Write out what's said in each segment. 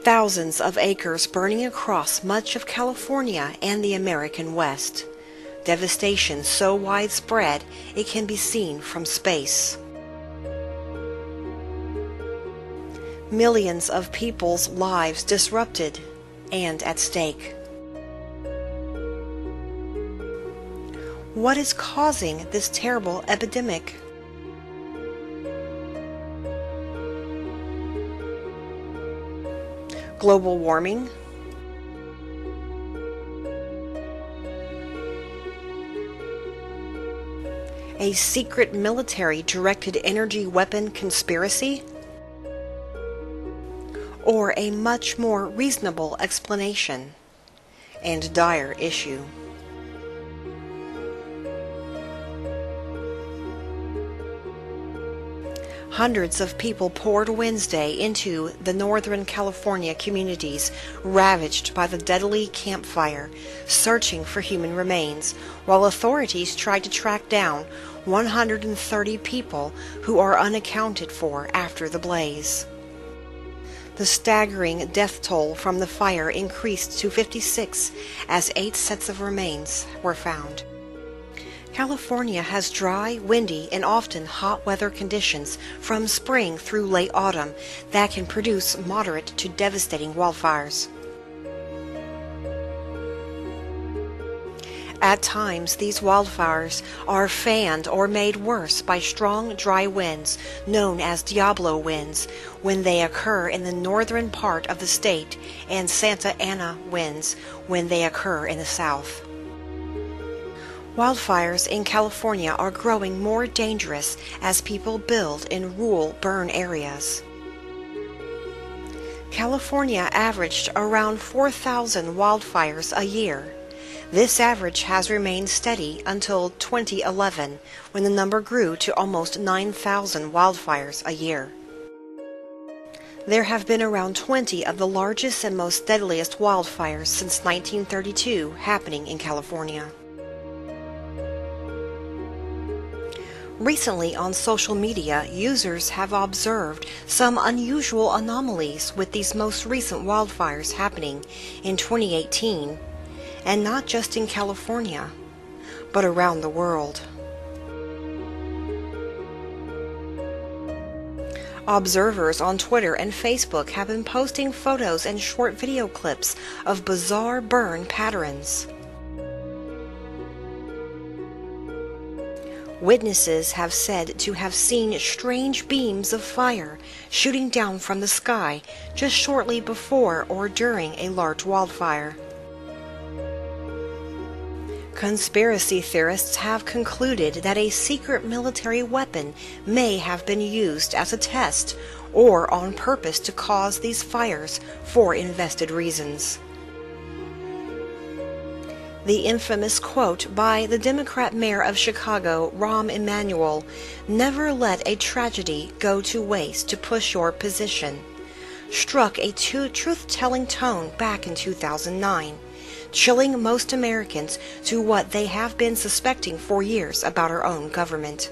Thousands of acres burning across much of California and the American West. Devastation so widespread it can be seen from space. Millions of people's lives disrupted and at stake. What is causing this terrible epidemic? Global warming, a secret military-directed energy weapon conspiracy, or a much more reasonable explanation and dire issue. Hundreds of people poured Wednesday into the Northern California communities ravaged by the deadly Camp Fire, searching for human remains, while authorities tried to track down 130 people who are unaccounted for after the blaze. The staggering death toll from the fire increased to 56 as 8 sets of remains were found. California has dry, windy, and often hot weather conditions from spring through late autumn that can produce moderate to devastating wildfires. At times, these wildfires are fanned or made worse by strong, dry winds known as Diablo winds when they occur in the northern part of the state, and Santa Ana winds when they occur in the south. Wildfires in California are growing more dangerous as people build in rural burn areas. California averaged around 4,000 wildfires a year. This average has remained steady until 2011, when the number grew to almost 9,000 wildfires a year. There have been around 20 of the largest and most deadliest wildfires since 1932 happening in California. Recently on social media, users have observed some unusual anomalies with these most recent wildfires happening in 2018, and not just in California, but around the world. Observers on Twitter and Facebook have been posting photos and short video clips of bizarre burn patterns. Witnesses have said to have seen strange beams of fire shooting down from the sky just shortly before or during a large wildfire. Conspiracy theorists have concluded that a secret military weapon may have been used as a test or on purpose to cause these fires for invested reasons. The infamous quote by the Democrat mayor of Chicago, Rahm Emanuel, "Never let a tragedy go to waste to push your position," struck a truth-telling tone back in 2009, chilling most Americans to what they have been suspecting for years about our own government.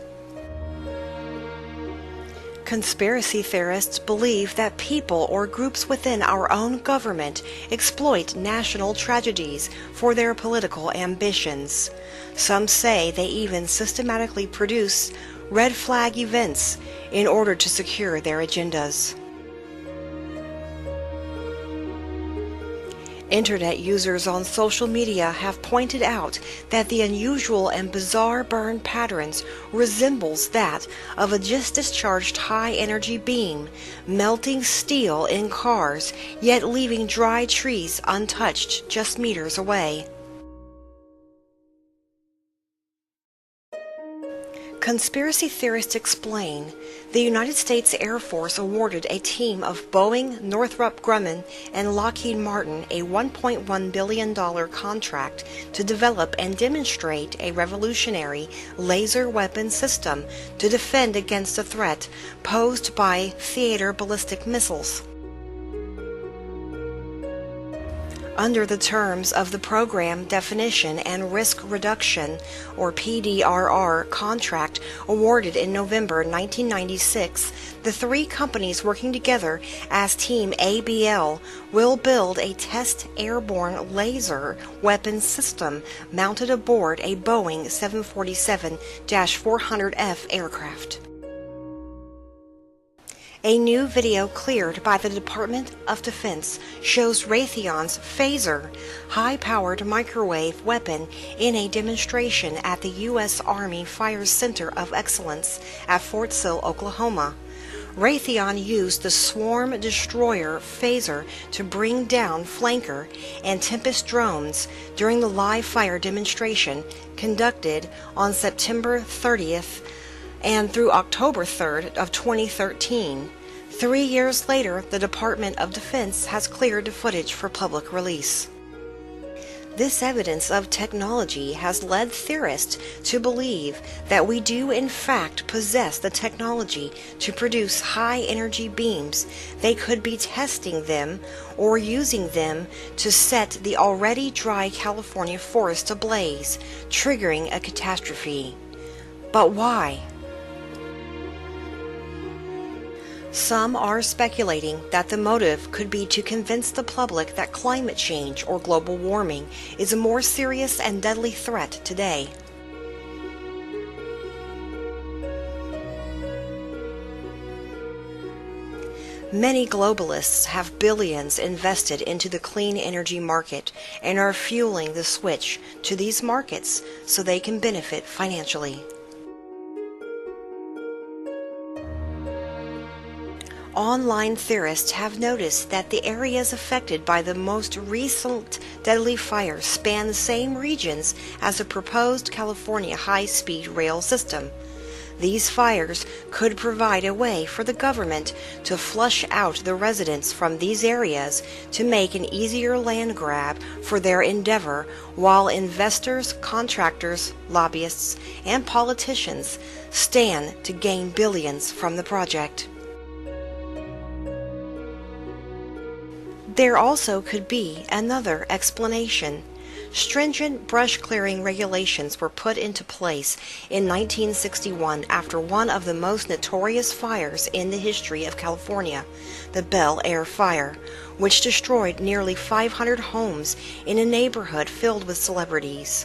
Conspiracy theorists believe that people or groups within our own government exploit national tragedies for their political ambitions. Some say they even systematically produce red flag events in order to secure their agendas. Internet users on social media have pointed out that the unusual and bizarre burn patterns resembles that of a just-discharged high-energy beam, melting steel in cars, yet leaving dry trees untouched just meters away. Conspiracy theorists explain the United States Air Force awarded a team of Boeing, Northrop Grumman, and Lockheed Martin a $1.1 billion contract to develop and demonstrate a revolutionary laser weapon system to defend against a threat posed by theater ballistic missiles. Under the terms of the Program Definition and Risk Reduction, or PDRR, contract awarded in November 1996, the three companies working together as Team ABL will build a test airborne laser weapon system mounted aboard a Boeing 747-400F aircraft. A new video cleared by the Department of Defense shows Raytheon's Phaser high-powered microwave weapon in a demonstration at the U.S. Army Fire Center of Excellence at Fort Sill, Oklahoma. Raytheon used the Swarm Destroyer Phaser to bring down Flanker and Tempest drones during the live fire demonstration conducted on September 30th and through October 3rd of 2013. 3 years later, the Department of Defense has cleared the footage for public release. This evidence of technology has led theorists to believe that we do in fact possess the technology to produce high-energy beams. They could be testing them or using them to set the already dry California forest ablaze, triggering a catastrophe. But why? Some are speculating that the motive could be to convince the public that climate change or global warming is a more serious and deadly threat today. Many globalists have billions invested into the clean energy market and are fueling the switch to these markets so they can benefit financially. Online theorists have noticed that the areas affected by the most recent deadly fires span the same regions as the proposed California high-speed rail system. These fires could provide a way for the government to flush out the residents from these areas to make an easier land grab for their endeavor, while investors, contractors, lobbyists, and politicians stand to gain billions from the project. There also could be another explanation. Stringent brush clearing regulations were put into place in 1961 after one of the most notorious fires in the history of California, the Bel Air Fire, which destroyed nearly 500 homes in a neighborhood filled with celebrities.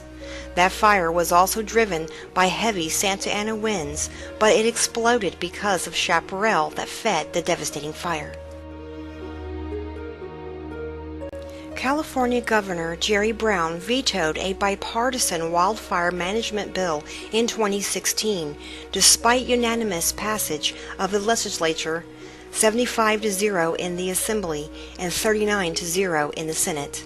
That fire was also driven by heavy Santa Ana winds, but it exploded because of chaparral that fed the devastating fire. California Governor Jerry Brown vetoed a bipartisan wildfire management bill in 2016, despite unanimous passage of the legislature, 75-0 in the Assembly and 39-0 in the Senate.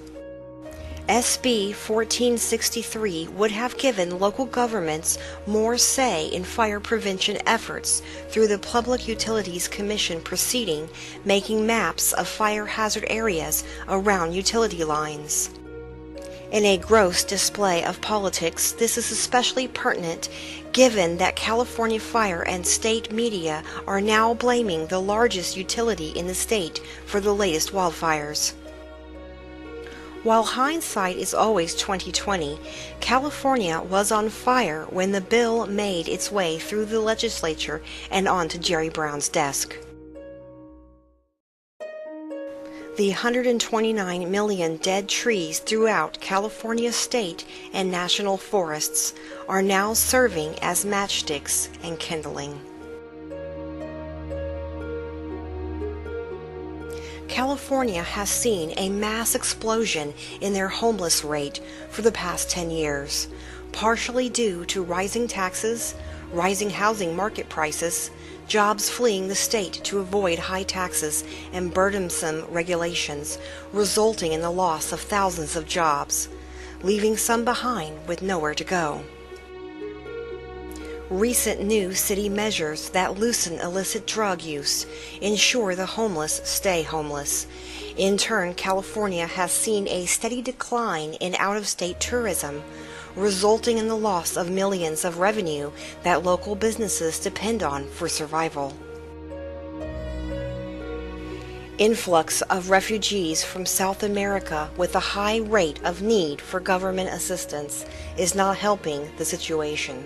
SB 1463 would have given local governments more say in fire prevention efforts through the Public Utilities Commission proceeding, making maps of fire hazard areas around utility lines. In a gross display of politics, this is especially pertinent given that California Fire and state media are now blaming the largest utility in the state for the latest wildfires. While hindsight is always 20/20, California was on fire when the bill made its way through the legislature and onto Jerry Brown's desk. The 129 million dead trees throughout California state and national forests are now serving as matchsticks and kindling. California has seen a mass explosion in their homeless rate for the past 10 years, partially due to rising taxes, rising housing market prices, jobs fleeing the state to avoid high taxes and burdensome regulations, resulting in the loss of thousands of jobs, leaving some behind with nowhere to go. Recent new city measures that loosen illicit drug use ensure the homeless stay homeless. In turn, California has seen a steady decline in out-of-state tourism, resulting in the loss of millions of revenue that local businesses depend on for survival. influx of refugees from South America with a high rate of need for government assistance is not helping the situation.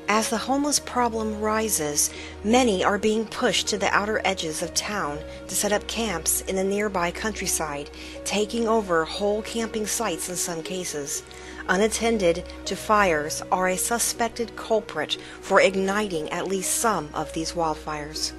As the homeless problem rises, many are being pushed to the outer edges of town to set up camps in the nearby countryside, taking over whole camping sites in some cases. Unattended to fires are a suspected culprit for igniting at least some of these wildfires.